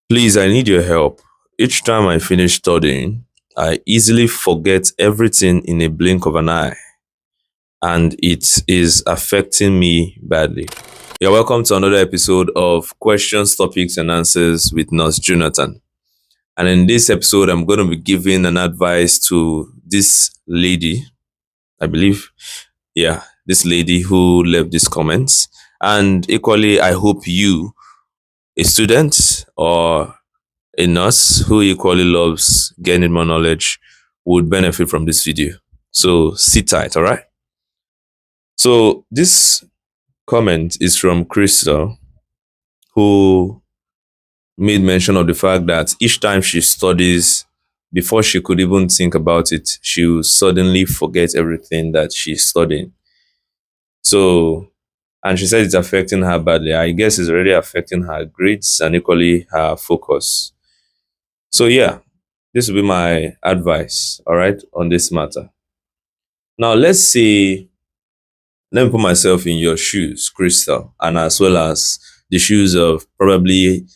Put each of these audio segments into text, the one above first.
Please, I need your help. Each time I finish studying, I easily forget everything in a blink of an eye, and it is affecting me badly. You're welcome to another episode of Questions, Topics, and Answers with Nurse Jonathan. And in this episode, I'm going to be giving an advice to this lady, I believe. Yeah, this lady who left these comments. And equally, I hope you, a student or a nurse who equally loves gaining more knowledge, would benefit from this video. So sit tight, all right? So this comment is from Crystal, who made mention of the fact that each time she studies, before she could even think about it, she will suddenly forget everything that she's studying. So, and she said it's affecting her badly. I guess it's already affecting her grades and equally her focus. So, yeah, this will be my advice, all right, on this matter. Now, let me put myself in your shoes, Crystal, and as well as the shoes of probably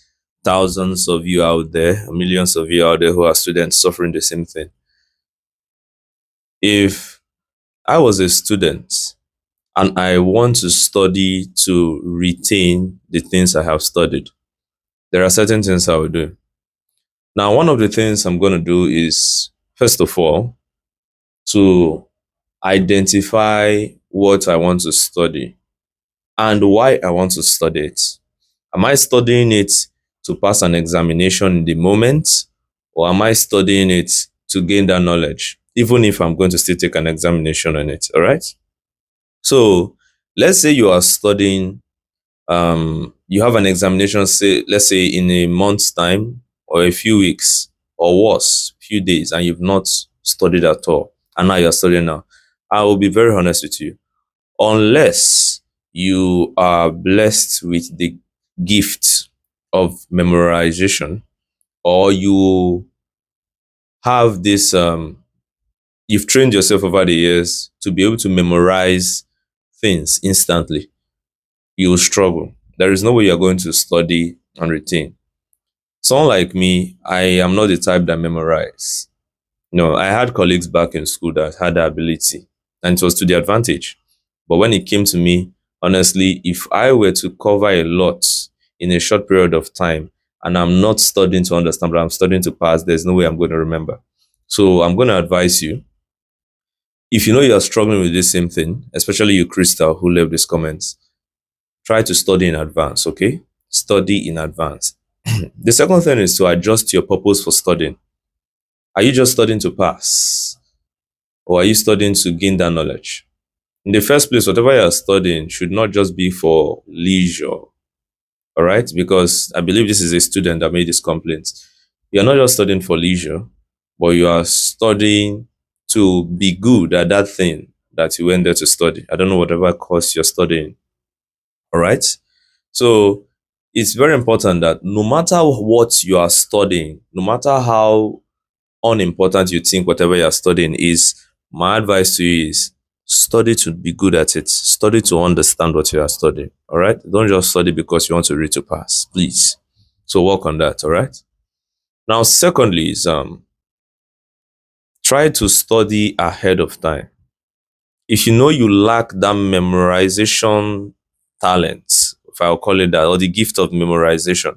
thousands of you out there, millions of you out there who are students suffering the same thing. If I was a student and I want to study to retain the things I have studied, there are certain things I will do. Now, one of the things I'm going to do is, first of all, to identify what I want to study and why I want to study it. Am I studying it to pass an examination in the moment, or am I studying it to gain that knowledge, even if I'm going to still take an examination on it? All right. So let's say you are studying, you have an examination, say, let's say in a month's time, or a few weeks, or worse, few days, and you've not studied at all, and now you're studying now. I will be very honest with you, unless you are blessed with the gift of memorization, or you have this you've trained yourself over the years to be able to memorize things instantly, you will struggle. There is no way you're going to study and retain. Someone like me, I am not the type that memorize. No, I had colleagues back in school that had the ability, and it was to their advantage. But when it came to me, honestly, if I were to cover a lot in a short period of time, and I'm not studying to understand, but I'm studying to pass, there's no way I'm going to remember. So I'm going to advise you, if you know you're struggling with this same thing, especially you, Crystal, who left these comments, try to study in advance, okay? Study in advance. The second thing is to adjust your purpose for studying. Are you just studying to pass? Or are you studying to gain that knowledge? In the first place, whatever you're studying should not just be for leisure, all right? Because I believe this is a student that made this complaint. You're not just studying for leisure, but you are studying to be good at that thing that you went there to study. I don't know whatever course you're studying, all right? So it's very important that no matter what you are studying, no matter how unimportant you think whatever you're studying is, my advice to you is study to be good at it. Study to understand what you are studying. All right. Don't just study because you want to read to pass, please. So work on that. All right. Now, secondly, is try to study ahead of time. If you know you lack that memorization talent, if I'll call it that, or the gift of memorization,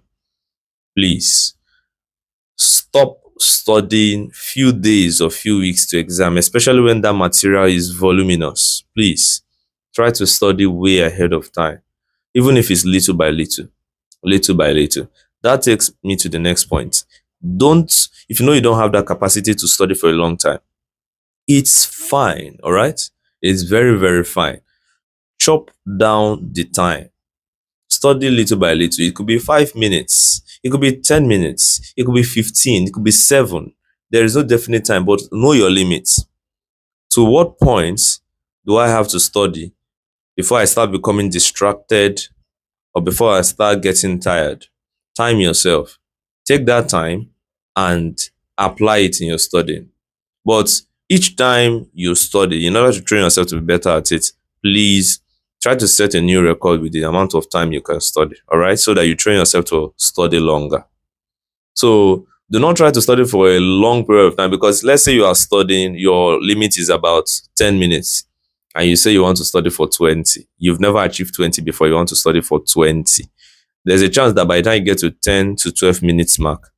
please stop studying few days or few weeks to exam, especially when that material is voluminous. Please try to study way ahead of time, even if it's little by little, little by little. That takes me to the next point. Don't, if you know you don't have that capacity to study for a long time, it's fine, all right? It's very, very fine. Chop down the time. Study little by little. It could be 5 minutes, it could be 10 minutes, it could be 15, it could be 7. There is no definite time, but know your limits. To what point do I have to study before I start becoming distracted or before I start getting tired? Time yourself. Take that time and apply it in your studying. But each time you study, in order to train yourself to be better at it, please try to set a new record with the amount of time you can study. All right. So that you train yourself to study longer. So do not try to study for a long period of time, because let's say you are studying, your limit is about 10 minutes, and you say you want to study for 20. You've never achieved 20 before, you want to study for 20. There's a chance that by the time you get to 10 to 12 minutes mark,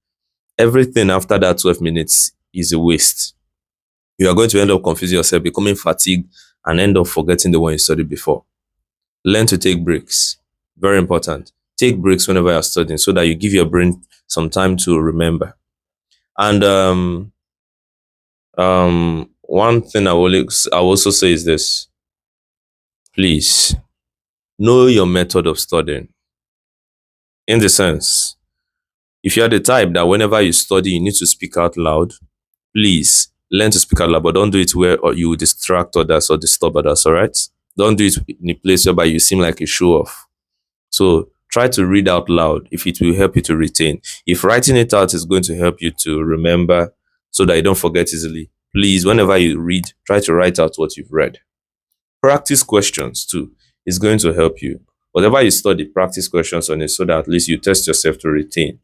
everything after that 12 minutes is a waste. You are going to end up confusing yourself, becoming fatigued, and end up forgetting the one you studied before. Learn to take breaks. Very important. Take breaks whenever you're studying so that you give your brain some time to remember. And one thing I will also say is this: please know your method of studying. In the sense, if you're the type that whenever you study you need to speak out loud, please learn to speak out loud, but don't do it where you will distract others or disturb others. All right? Don't do it in a place whereby you seem like a show off. So try to read out loud if it will help you to retain. If writing it out is going to help you to remember so that you don't forget easily, please, whenever you read, try to write out what you've read. Practice questions too is going to help you. Whatever you study, practice questions on it so that at least you test yourself to retain.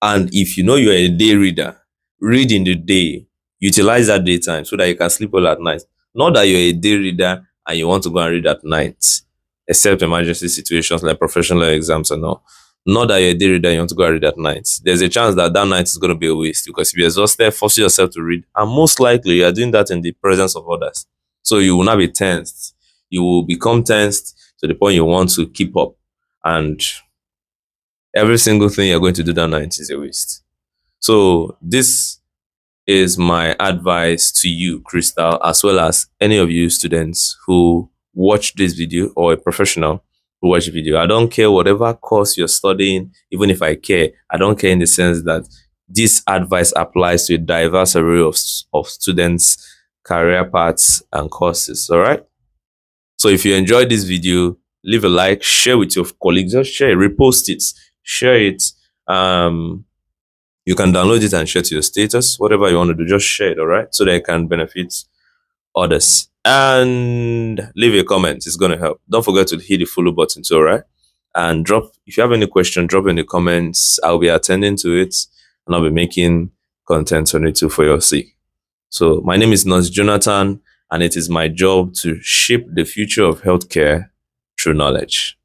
And if you know you're a day reader, read in the day. Utilize that daytime so that you can sleep well at night. Not that you're a day reader and you want to go and read at night, except emergency situations like professional exams and all. Not that you're a day reader and you want to go and read at night. There's a chance that that night is going to be a waste, because if you're exhausted, force yourself to read. And most likely, you are doing that in the presence of others. So you will not be tensed. You will become tensed to the point you want to keep up. And every single thing you're going to do that night is a waste. So this is my advice to you, Crystal, as well as any of you students who watch this video, or a professional who watch the video. I don't care whatever course you're studying, even if I care. I don't care in the sense that this advice applies to a diverse array of students, career paths, and courses. All right. So if you enjoyed this video, leave a like, share with your colleagues, just share, repost it, share it. You can download it and share to your status, whatever you want to do, just share it, all right? So that it can benefit others. And leave a comment, it's going to help. Don't forget to hit the follow button too, all right? And if you have any question, drop in the comments. I'll be attending to it, and I'll be making content on it too for your sake. So my name is Nurse Jonathan, and it is my job to shape the future of healthcare through knowledge.